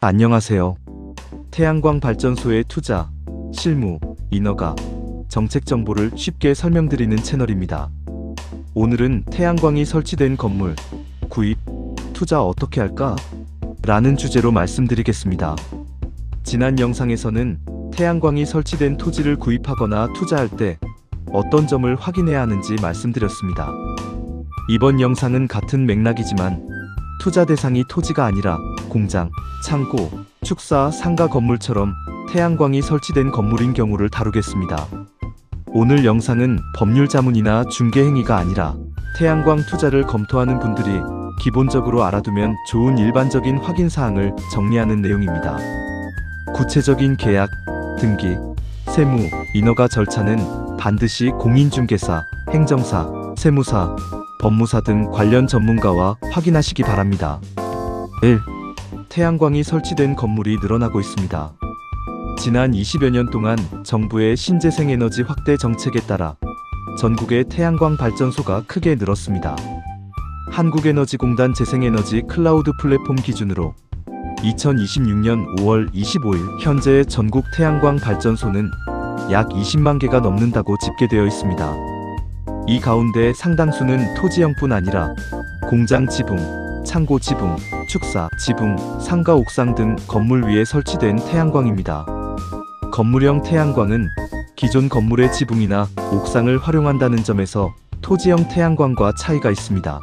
안녕하세요. 태양광 발전소의 투자, 실무, 인허가, 정책 정보를 쉽게 설명드리는 채널입니다. 오늘은 태양광이 설치된 건물, 구입, 투자 어떻게 할까? 라는 주제로 말씀드리겠습니다. 지난 영상에서는 태양광이 설치된 토지를 구입하거나 투자할 때 어떤 점을 확인해야 하는지 말씀드렸습니다. 이번 영상은 같은 맥락이지만 투자 대상이 토지가 아니라 공장, 창고, 축사, 상가 건물처럼 태양광이 설치된 건물인 경우를 다루겠습니다. 오늘 영상은 법률 자문이나 중개 행위가 아니라 태양광 투자를 검토하는 분들이 기본적으로 알아두면 좋은 일반적인 확인 사항을 정리하는 내용입니다. 구체적인 계약, 등기, 세무, 인허가 절차는 반드시 공인중개사, 행정사, 세무사, 법무사 등 관련 전문가와 확인하시기 바랍니다. 1. 태양광이 설치된 건물이 늘어나고 있습니다. 지난 20여 년 동안 정부의 신재생에너지 확대 정책에 따라 전국의 태양광 발전소가 크게 늘었습니다. 한국에너지공단 재생에너지 클라우드 플랫폼 기준으로 2026년 5월 25일 현재 전국 태양광 발전소는 약 20만 개가 넘는다고 집계되어 있습니다. 이 가운데 상당수는 토지형뿐 아니라 공장 지붕, 창고 지붕, 축사, 지붕, 상가 옥상 등 건물 위에 설치된 태양광입니다. 건물형 태양광은 기존 건물의 지붕이나 옥상을 활용한다는 점에서 토지형 태양광과 차이가 있습니다.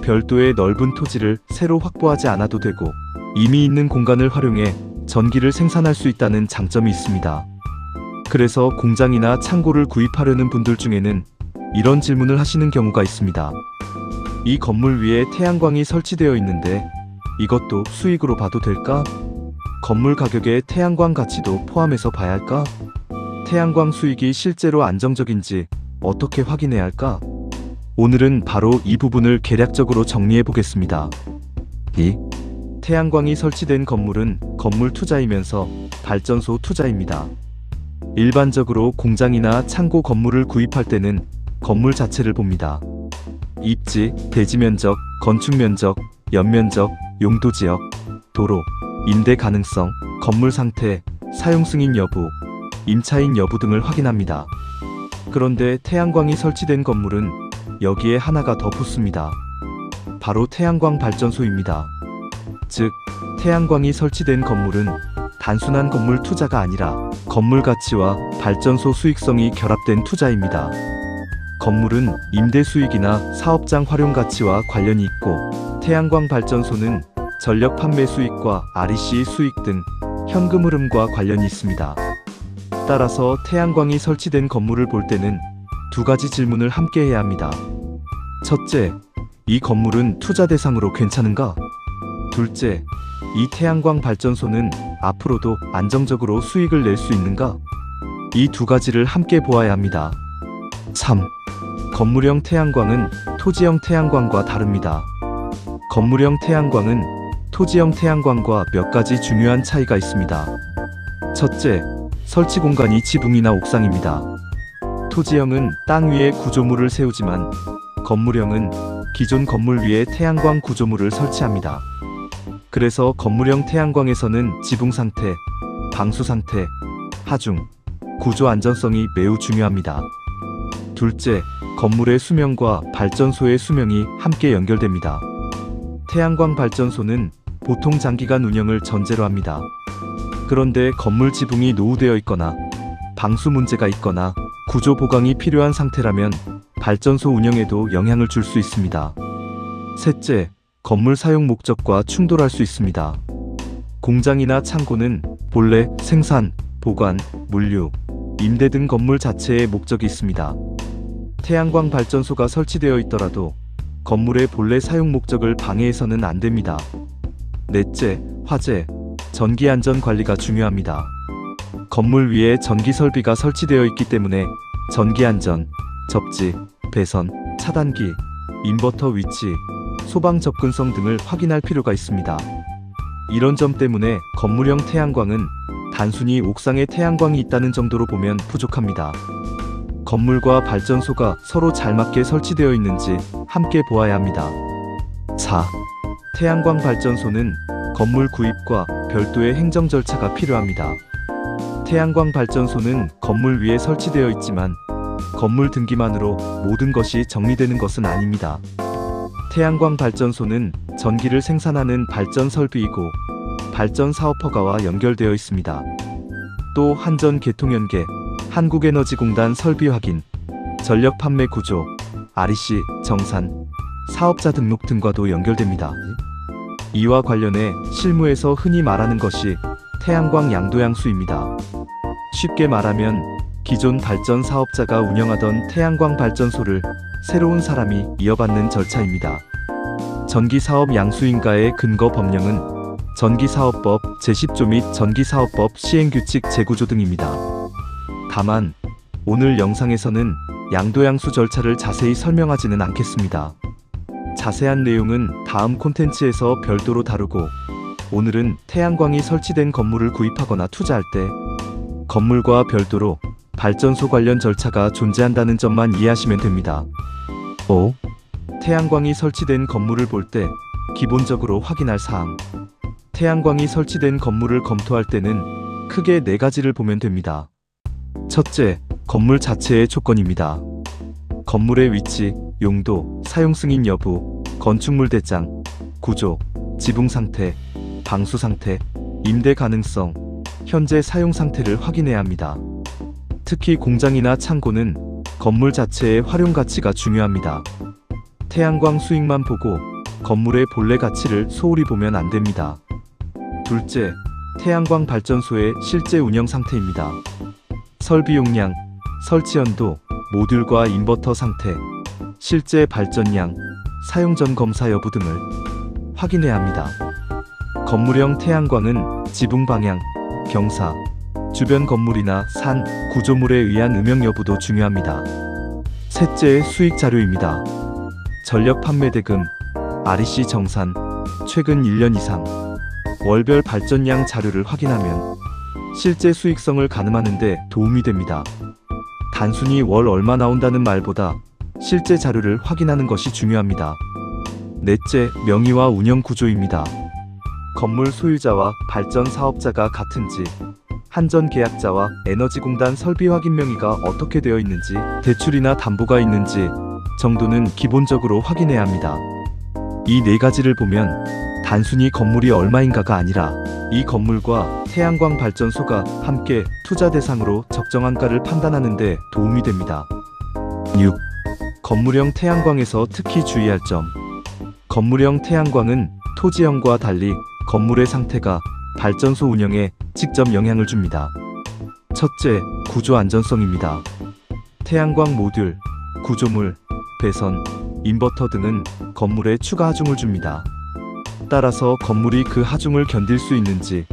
별도의 넓은 토지를 새로 확보하지 않아도 되고 이미 있는 공간을 활용해 전기를 생산할 수 있다는 장점이 있습니다. 그래서 공장이나 창고를 구입하려는 분들 중에는 이런 질문을 하시는 경우가 있습니다. 이 건물 위에 태양광이 설치되어 있는데 이것도 수익으로 봐도 될까? 건물 가격에 태양광 가치도 포함해서 봐야 할까? 태양광 수익이 실제로 안정적인지 어떻게 확인해야 할까? 오늘은 바로 이 부분을 개략적으로 정리해 보겠습니다. 2. 태양광이 설치된 건물은 건물 투자이면서 발전소 투자입니다. 일반적으로 공장이나 창고 건물을 구입할 때는 건물 자체를 봅니다. 입지, 대지 면적, 건축 면적, 연면적, 용도 지역, 도로, 임대 가능성, 건물 상태, 사용 승인 여부, 임차인 여부 등을 확인합니다. 그런데 태양광이 설치된 건물은 여기에 하나가 더 붙습니다. 바로 태양광 발전소입니다. 즉, 태양광이 설치된 건물은 단순한 건물 투자가 아니라 건물 가치와 발전소 수익성이 결합된 투자입니다. 건물은 임대 수익이나 사업장 활용 가치와 관련이 있고 태양광 발전소는 전력 판매 수익과 REC 수익 등 현금 흐름과 관련이 있습니다. 따라서 태양광이 설치된 건물을 볼 때는 두 가지 질문을 함께 해야 합니다. 첫째, 이 건물은 투자 대상으로 괜찮은가? 둘째, 이 태양광 발전소는 앞으로도 안정적으로 수익을 낼 수 있는가? 이 두 가지를 함께 보아야 합니다. 3. 건물형 태양광은 토지형 태양광과 다릅니다. 건물형 태양광은 토지형 태양광과 몇 가지 중요한 차이가 있습니다. 첫째, 설치 공간이 지붕이나 옥상입니다. 토지형은 땅 위에 구조물을 세우지만 건물형은 기존 건물 위에 태양광 구조물을 설치합니다. 그래서 건물형 태양광에서는 지붕 상태, 방수 상태, 하중, 구조 안전성이 매우 중요합니다. 둘째, 건물의 수명과 발전소의 수명이 함께 연결됩니다. 태양광 발전소는 보통 장기간 운영을 전제로 합니다. 그런데 건물 지붕이 노후되어 있거나 방수 문제가 있거나 구조 보강이 필요한 상태라면 발전소 운영에도 영향을 줄 수 있습니다. 셋째, 건물 사용 목적과 충돌할 수 있습니다. 공장이나 창고는 본래 생산, 보관, 물류, 임대 등 건물 자체의 목적이 있습니다. 태양광 발전소가 설치되어 있더라도 건물의 본래 사용 목적을 방해해서는 안 됩니다. 넷째, 화재, 전기 안전 관리가 중요합니다. 건물 위에 전기 설비가 설치되어 있기 때문에 전기 안전, 접지, 배선, 차단기, 인버터 위치, 소방 접근성 등을 확인할 필요가 있습니다. 이런 점 때문에 건물형 태양광은 단순히 옥상에 태양광이 있다는 정도로 보면 부족합니다. 건물과 발전소가 서로 잘 맞게 설치되어 있는지 함께 보아야 합니다. 4. 태양광 발전소는 건물 구입과 별도의 행정 절차가 필요합니다. 태양광 발전소는 건물 위에 설치되어 있지만 건물 등기만으로 모든 것이 정리되는 것은 아닙니다. 태양광 발전소는 전기를 생산하는 발전 설비이고 발전 사업 허가와 연결되어 있습니다. 또 한전 개통연계, 한국에너지공단 설비 확인, 전력 판매 구조, REC, 정산, 사업자 등록 등과도 연결됩니다. 이와 관련해 실무에서 흔히 말하는 것이 태양광 양도양수입니다. 쉽게 말하면 기존 발전 사업자가 운영하던 태양광 발전소를 새로운 사람이 이어받는 절차입니다. 전기사업 양수인가의 근거 법령은 전기사업법 제10조 및 전기사업법 시행규칙 제9조 등입니다. 다만 오늘 영상에서는 양도양수 절차를 자세히 설명하지는 않겠습니다. 자세한 내용은 다음 콘텐츠에서 별도로 다루고 오늘은 태양광이 설치된 건물을 구입하거나 투자할 때 건물과 별도로 발전소 관련 절차가 존재한다는 점만 이해하시면 됩니다. 5. 태양광이 설치된 건물을 볼 때 기본적으로 확인할 사항. 태양광이 설치된 건물을 검토할 때는 크게 4가지를 보면 됩니다. 첫째, 건물 자체의 조건입니다. 건물의 위치, 용도, 사용 승인 여부, 건축물 대장, 구조, 지붕 상태, 방수 상태, 임대 가능성, 현재 사용 상태를 확인해야 합니다. 특히 공장이나 창고는 건물 자체의 활용 가치가 중요합니다. 태양광 수익만 보고 건물의 본래 가치를 소홀히 보면 안 됩니다. 둘째, 태양광 발전소의 실제 운영 상태입니다. 설비 용량, 설치 연도, 모듈과 인버터 상태, 실제 발전량, 사용 전 검사 여부 등을 확인해야 합니다. 건물형 태양광은 지붕 방향, 경사, 주변 건물이나 산, 구조물에 의한 음영 여부도 중요합니다. 셋째, 수익 자료입니다. 전력 판매 대금, REC 정산, 최근 1년 이상, 월별 발전량 자료를 확인하면 실제 수익성을 가늠하는 데 도움이 됩니다. 단순히 월 얼마 나온다는 말보다 실제 자료를 확인하는 것이 중요합니다. 넷째, 명의와 운영 구조입니다. 건물 소유자와 발전 사업자가 같은지, 한전 계약자와 에너지공단 설비 확인 명의가 어떻게 되어 있는지, 대출이나 담보가 있는지 정도는 기본적으로 확인해야 합니다. 이 4가지를 보면 단순히 건물이 얼마인가가 아니라 이 건물과 태양광 발전소가 함께 투자 대상으로 적정한가를 판단하는 데 도움이 됩니다. 6. 건물형 태양광에서 특히 주의할 점. 건물형 태양광은 토지형과 달리 건물의 상태가 발전소 운영에 직접 영향을 줍니다. 첫째, 구조 안전성입니다. 태양광 모듈, 구조물, 배선, 인버터 등은 건물에 추가 하중을 줍니다. 따라서 건물이 그 하중을 견딜 수 있는지,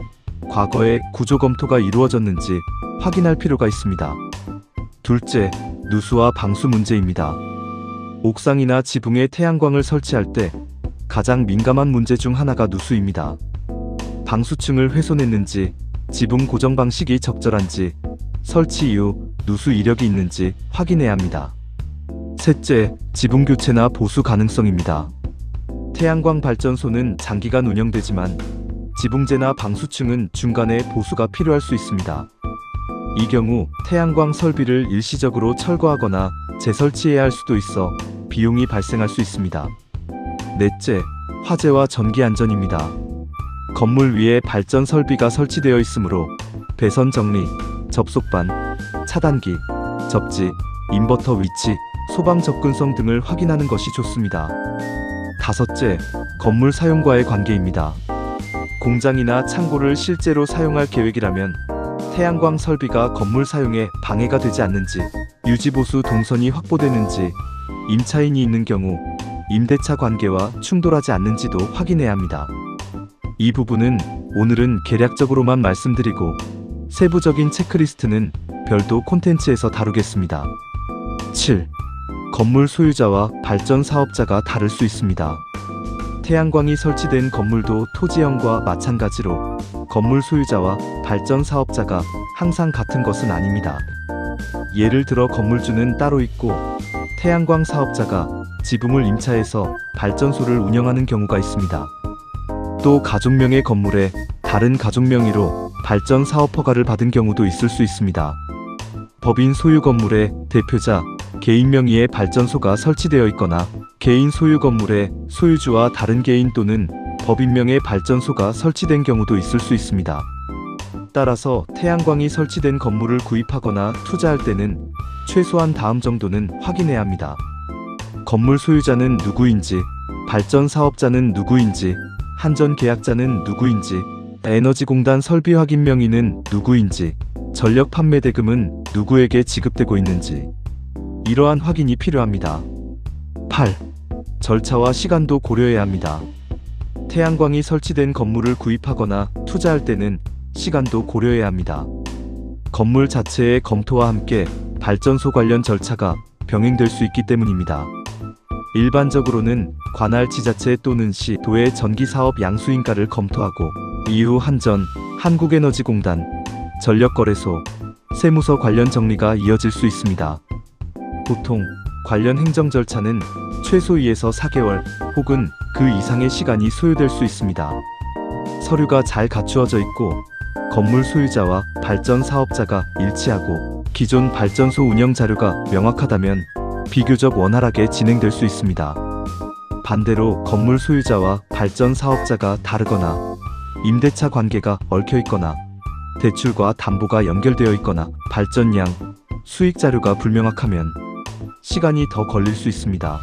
과거에 구조 검토가 이루어졌는지 확인할 필요가 있습니다. 둘째, 누수와 방수 문제입니다. 옥상이나 지붕에 태양광을 설치할 때 가장 민감한 문제 중 하나가 누수입니다. 방수층을 훼손했는지, 지붕 고정 방식이 적절한지, 설치 이후 누수 이력이 있는지 확인해야 합니다. 셋째, 지붕 교체나 보수 가능성입니다. 태양광 발전소는 장기간 운영되지만 지붕재나 방수층은 중간에 보수가 필요할 수 있습니다. 이 경우 태양광 설비를 일시적으로 철거하거나 재설치해야 할 수도 있어 비용이 발생할 수 있습니다. 넷째, 화재와 전기 안전입니다. 건물 위에 발전 설비가 설치되어 있으므로 배선 정리, 접속반, 차단기, 접지, 인버터 위치, 소방 접근성 등을 확인하는 것이 좋습니다. 다섯째, 건물 사용과의 관계입니다. 공장이나 창고를 실제로 사용할 계획이라면 태양광 설비가 건물 사용에 방해가 되지 않는지, 유지보수 동선이 확보되는지, 임차인이 있는 경우 임대차 관계와 충돌하지 않는지도 확인해야 합니다. 이 부분은 오늘은 개략적으로만 말씀드리고 세부적인 체크리스트는 별도 콘텐츠에서 다루겠습니다. 7. 건물 소유자와 발전 사업자가 다를 수 있습니다. 태양광이 설치된 건물도 토지형과 마찬가지로 건물 소유자와 발전 사업자가 항상 같은 것은 아닙니다. 예를 들어 건물주는 따로 있고 태양광 사업자가 지붕을 임차해서 발전소를 운영하는 경우가 있습니다. 또 가족명의 건물에 다른 가족명의로 발전 사업 허가를 받은 경우도 있을 수 있습니다. 법인 소유 건물에 대표자, 개인 명의의 발전소가 설치되어 있거나 개인 소유 건물에 소유주와 다른 개인 또는 법인명의 발전소가 설치된 경우도 있을 수 있습니다. 따라서 태양광이 설치된 건물을 구입하거나 투자할 때는 최소한 다음 정도는 확인해야 합니다. 건물 소유자는 누구인지, 발전 사업자는 누구인지, 한전 계약자는 누구인지, 에너지공단 설비 확인 명의는 누구인지, 전력 판매 대금은 누구에게 지급되고 있는지 이러한 확인이 필요합니다. 8. 절차와 시간도 고려해야 합니다. 태양광이 설치된 건물을 구입하거나 투자할 때는 시간도 고려해야 합니다. 건물 자체의 검토와 함께 발전소 관련 절차가 병행될 수 있기 때문입니다. 일반적으로는 관할 지자체 또는 시, 도의 전기사업 양수인가를 검토하고 이후 한전, 한국에너지공단, 전력거래소, 세무서 관련 정리가 이어질 수 있습니다. 보통 관련 행정 절차는 최소 2에서 4개월 혹은 그 이상의 시간이 소요될 수 있습니다. 서류가 잘 갖추어져 있고 건물 소유자와 발전 사업자가 일치하고 기존 발전소 운영 자료가 명확하다면 비교적 원활하게 진행될 수 있습니다. 반대로 건물 소유자와 발전 사업자가 다르거나 임대차 관계가 얽혀 있거나 대출과 담보가 연결되어 있거나 발전량, 수익 자료가 불명확하면 시간이 더 걸릴 수 있습니다.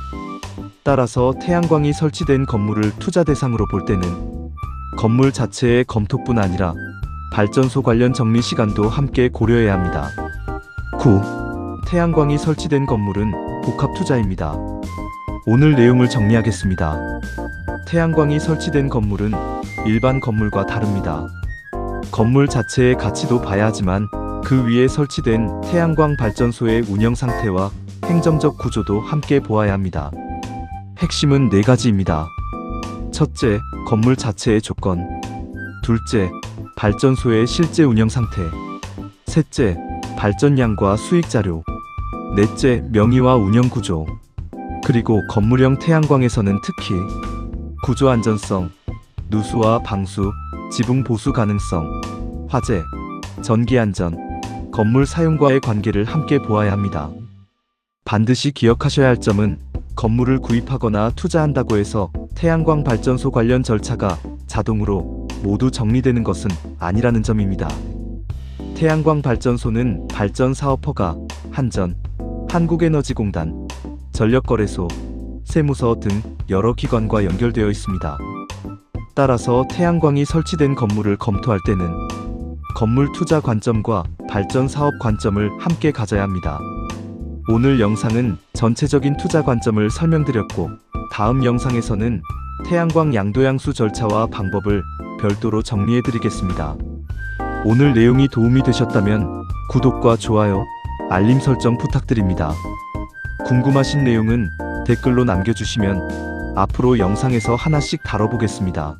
따라서 태양광이 설치된 건물을 투자 대상으로 볼 때는 건물 자체의 검토뿐 아니라 발전소 관련 정리 시간도 함께 고려해야 합니다. 9. 태양광이 설치된 건물은 복합 투자입니다. 오늘 내용을 정리하겠습니다. 태양광이 설치된 건물은 일반 건물과 다릅니다. 건물 자체의 가치도 봐야 하지만 그 위에 설치된 태양광 발전소의 운영 상태와 행정적 구조도 함께 보아야 합니다. 핵심은 4가지입니다. 첫째, 건물 자체의 조건. 둘째, 발전소의 실제 운영 상태. 셋째, 발전량과 수익 자료. 넷째, 명의와 운영 구조. 그리고 건물형 태양광에서는 특히 구조 안전성, 누수와 방수, 지붕 보수 가능성, 화재, 전기 안전, 건물 사용과의 관계를 함께 보아야 합니다. 반드시 기억하셔야 할 점은 건물을 구입하거나 투자한다고 해서 태양광 발전소 관련 절차가 자동으로 모두 정리되는 것은 아니라는 점입니다. 태양광 발전소는 발전 사업 허가, 한전, 한국에너지공단, 전력거래소, 세무서 등 여러 기관과 연결되어 있습니다. 따라서 태양광이 설치된 건물을 검토할 때는 건물 투자 관점과 발전 사업 관점을 함께 가져야 합니다. 오늘 영상은 전체적인 투자 관점을 설명드렸고 다음 영상에서는 태양광 양도양수 절차와 방법을 별도로 정리해드리겠습니다. 오늘 내용이 도움이 되셨다면 구독과 좋아요, 알림 설정 부탁드립니다. 궁금하신 내용은 댓글로 남겨주시면 앞으로 영상에서 하나씩 다뤄보겠습니다.